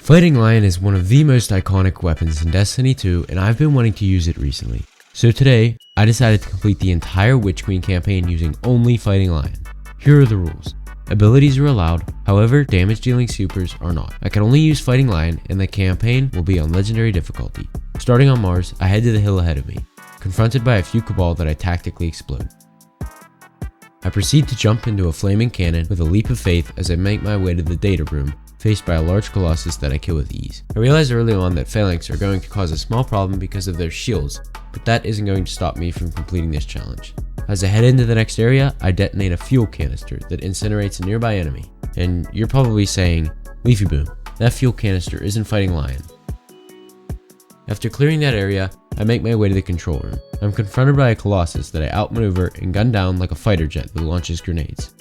Fighting Lion is one of the most iconic weapons in Destiny 2, and I've been wanting to use it recently. So today, I decided to complete the entire Witch Queen campaign using only Fighting Lion. Here are the rules. Abilities are allowed, however damage dealing supers are not. I can only use Fighting Lion, and the campaign will be on legendary difficulty. Starting on Mars, I head to the hill ahead of me, confronted by a few Cabal that I tactically explode. I proceed to jump into a flaming cannon with a leap of faith as I make my way to the data room, faced by a large Colossus that I kill with ease. I realized early on that phalanx are going to cause a small problem because of their shields, but that isn't going to stop me from completing this challenge. As I head into the next area, I detonate a fuel canister that incinerates a nearby enemy. And you're probably saying, Leafy Boom, that fuel canister isn't Fighting Lion. After clearing that area, I make my way to the control room. I'm confronted by a Colossus that I outmaneuver and gun down like a fighter jet that launches grenades.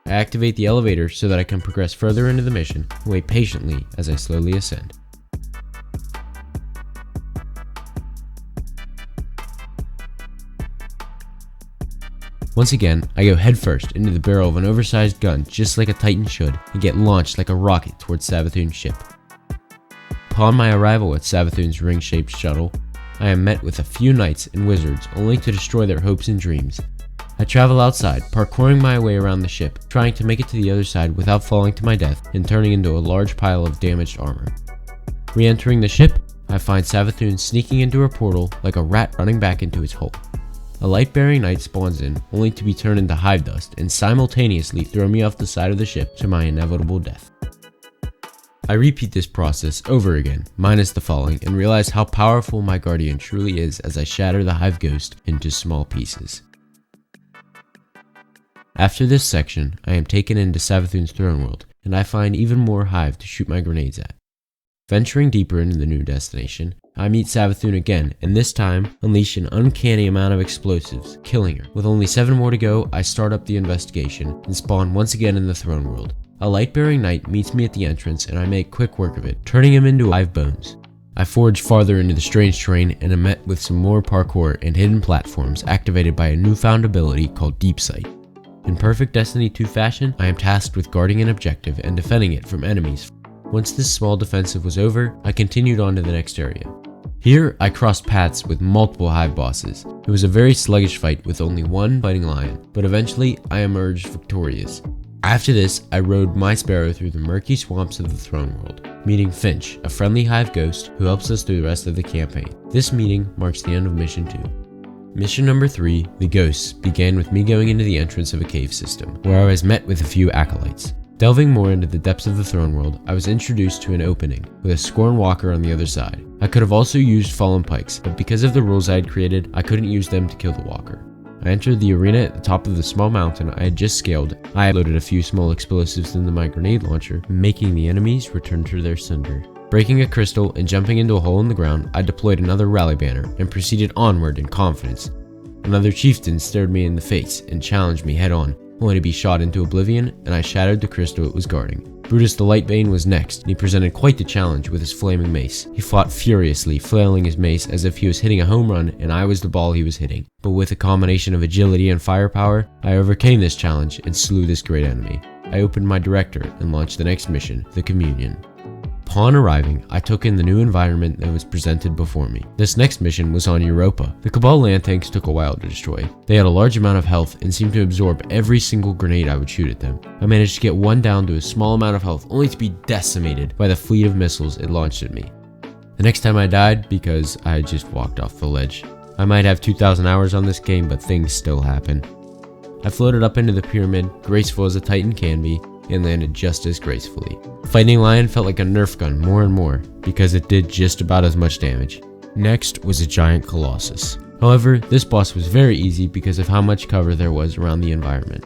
I activate the elevator so that I can progress further into the mission and wait patiently as I slowly ascend. Once again, I go headfirst into the barrel of an oversized gun just like a Titan should and get launched like a rocket towards Savathun's ship. Upon my arrival at Savathun's ring-shaped shuttle, I am met with a few knights and wizards only to destroy their hopes and dreams. I travel outside, parkouring my way around the ship, trying to make it to the other side without falling to my death and turning into a large pile of damaged armor. Re-entering the ship, I find Savathun sneaking into a portal like a rat running back into its hole. A light-bearing knight spawns in, only to be turned into hive dust and simultaneously throw me off the side of the ship to my inevitable death. I repeat this process over again, minus the falling, and realize how powerful my guardian truly is as I shatter the hive ghost into small pieces. After this section, I am taken into Savathun's throne world, and I find even more hive to shoot my grenades at. Venturing deeper into the new destination, I meet Savathun again, and this time, unleash an uncanny amount of explosives, killing her. With only 7 more to go, I start up the investigation, and spawn once again in the throne world. A light-bearing knight meets me at the entrance, and I make quick work of it, turning him into hive bones. I forge farther into the strange terrain, and am met with some more parkour and hidden platforms activated by a newfound ability called Deep Sight. In perfect Destiny 2 fashion, I am tasked with guarding an objective and defending it from enemies. Once this small defensive was over, I continued on to the next area. Here, I crossed paths with multiple hive bosses. It was a very sluggish fight with only one Fighting Lion, but eventually I emerged victorious. After this, I rode my sparrow through the murky swamps of the throne world, meeting Finch, a friendly hive ghost who helps us through the rest of the campaign. This meeting marks the end of mission 2. Mission number 3, The Ghosts, began with me going into the entrance of a cave system, where I was met with a few acolytes. Delving more into the depths of the throne world, I was introduced to an opening, with a Scorn Walker on the other side. I could have also used Fallen Pikes, but because of the rules I had created, I couldn't use them to kill the Walker. I entered the arena at the top of the small mountain I had just scaled. I loaded a few small explosives into my grenade launcher, making the enemies return to their cinder. Breaking a crystal and jumping into a hole in the ground, I deployed another rally banner and proceeded onward in confidence. Another chieftain stared me in the face and challenged me head on, only to be shot into oblivion, and I shattered the crystal it was guarding. Brutus the Lightbane was next, and he presented quite the challenge with his flaming mace. He fought furiously, flailing his mace as if he was hitting a home run and I was the ball he was hitting. But with a combination of agility and firepower, I overcame this challenge and slew this great enemy. I opened my director and launched the next mission, the Communion. Upon arriving, I took in the new environment that was presented before me. This next mission was on Europa. The Cabal land tanks took a while to destroy. They had a large amount of health and seemed to absorb every single grenade I would shoot at them. I managed to get one down to a small amount of health, only to be decimated by the fleet of missiles it launched at me. The next time I died, because I had just walked off the ledge. I might have 2,000 hours on this game, but things still happen. I floated up into the pyramid, graceful as a Titan can be, and landed just as gracefully. Fighting Lion felt like a Nerf gun more and more, because it did just about as much damage. Next was a giant Colossus. However, this boss was very easy because of how much cover there was around the environment.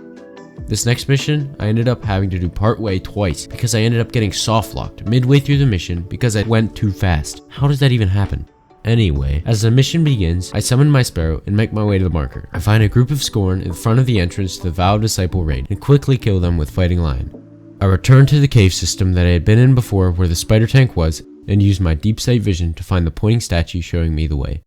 This next mission, I ended up having to do partway twice because I ended up getting soft locked midway through the mission because I went too fast. How does that even happen? Anyway, as the mission begins, I summon my sparrow and make my way to the marker. I find a group of Scorn in front of the entrance to the Vowed Disciple raid and quickly kill them with Fighting Lion. I return to the cave system that I had been in before where the spider tank was and use my deep sight vision to find the pointing statue showing me the way.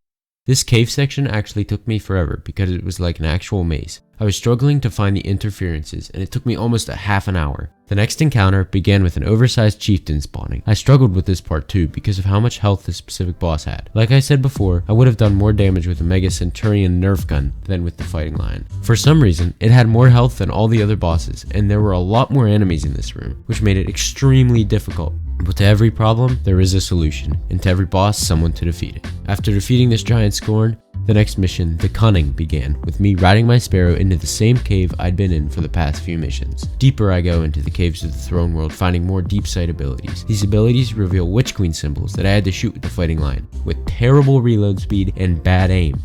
This cave section actually took me forever because it was like an actual maze. I was struggling to find the interferences and it took me almost a half an hour. The next encounter began with an oversized chieftain spawning. I struggled with this part too because of how much health this specific boss had. Like I said before, I would have done more damage with the Mega Centurion Nerf gun than with the fighting lion. For some reason, it had more health than all the other bosses and there were a lot more enemies in this room, which made it extremely difficult. But to every problem, there is a solution, and to every boss, someone to defeat it. After defeating this giant scorn, the next mission, the Cunning, began, with me riding my sparrow into the same cave I'd been in for the past few missions. Deeper I go into the caves of the throne world, finding more deep sight abilities. These abilities reveal Witch Queen symbols that I had to shoot with the fighting lion, with terrible reload speed and bad aim.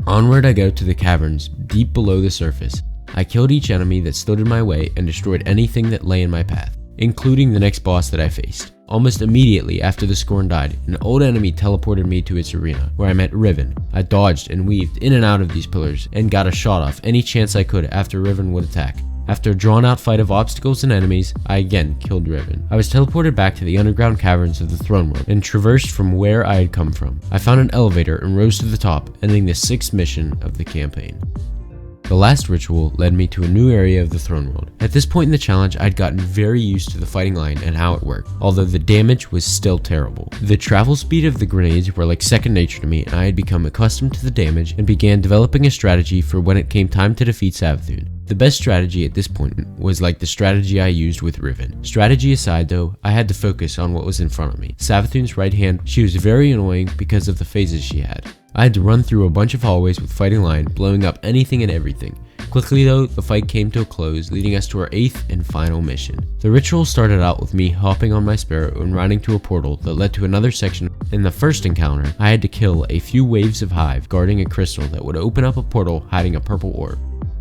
Onward I go to the caverns, deep below the surface. I killed each enemy that stood in my way and destroyed anything that lay in my path, including the next boss that I faced. Almost immediately after the Scorn died, an old enemy teleported me to its arena, where I met Riven. I dodged and weaved in and out of these pillars, and got a shot off any chance I could after Riven would attack. After a drawn out fight of obstacles and enemies, I again killed Riven. I was teleported back to the underground caverns of the throne world, and traversed from where I had come from. I found an elevator and rose to the top, ending the 6th mission of the campaign. The last ritual led me to a new area of the throne world. At this point in the challenge, I'd gotten very used to the fighting line and how it worked, although the damage was still terrible. The travel speed of the grenades were like second nature to me, and I had become accustomed to the damage and began developing a strategy for when it came time to defeat Savathun. The best strategy at this point was like the strategy I used with Riven. Strategy aside though, I had to focus on what was in front of me. Savathun's right hand, she was very annoying because of the phases she had. I had to run through a bunch of hallways with fighting lion, blowing up anything and everything. Quickly though, the fight came to a close, leading us to our 8th and final mission. The ritual started out with me hopping on my sparrow and riding to a portal that led to another section. In the first encounter, I had to kill a few waves of hive guarding a crystal that would open up a portal hiding a purple orb.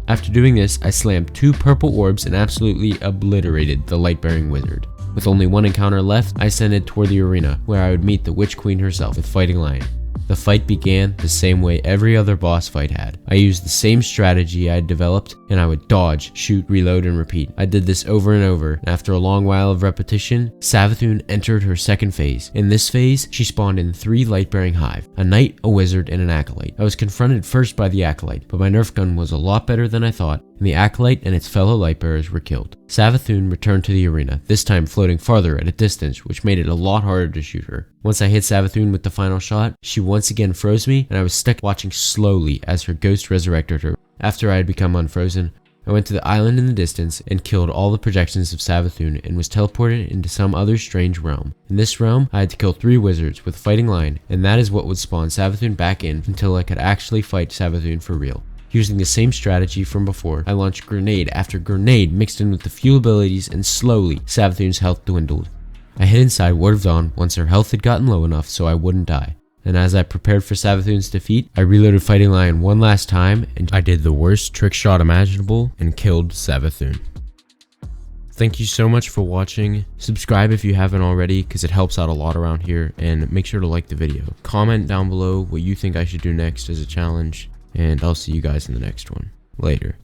After doing this, I slammed 2 purple orbs and absolutely obliterated the light-bearing wizard. With only one encounter left, I ascended toward the arena, where I would meet the Witch Queen herself with fighting lion. The fight began the same way every other boss fight had. I used the same strategy I had developed, and I would dodge, shoot, reload, and repeat. I did this over and over, and after a long while of repetition, Savathun entered her second phase. In this phase, she spawned in 3 light-bearing hive, a knight, a wizard, and an acolyte. I was confronted first by the acolyte, but my nerf gun was a lot better than I thought, and the acolyte and its fellow lightbearers were killed. Savathun returned to the arena, this time floating farther at a distance, which made it a lot harder to shoot her. Once I hit Savathun with the final shot, she once again froze me, and I was stuck watching slowly as her ghost resurrected her. After I had become unfrozen, I went to the island in the distance and killed all the projections of Savathun and was teleported into some other strange realm. In this realm, I had to kill 3 wizards with fighting lion, and that is what would spawn Savathun back in until I could actually fight Savathun for real. Using the same strategy from before, I launched grenade after grenade mixed in with the fuel abilities, and slowly Savathun's health dwindled. I hid inside Ward of Dawn once her health had gotten low enough so I wouldn't die. And as I prepared for Savathun's defeat, I reloaded fighting lion one last time, and I did the worst trick shot imaginable and killed Savathun. Thank you so much for watching. Subscribe if you haven't already, because it helps out a lot around here, and make sure to like the video. Comment down below what you think I should do next as a challenge, and I'll see you guys in the next one. Later.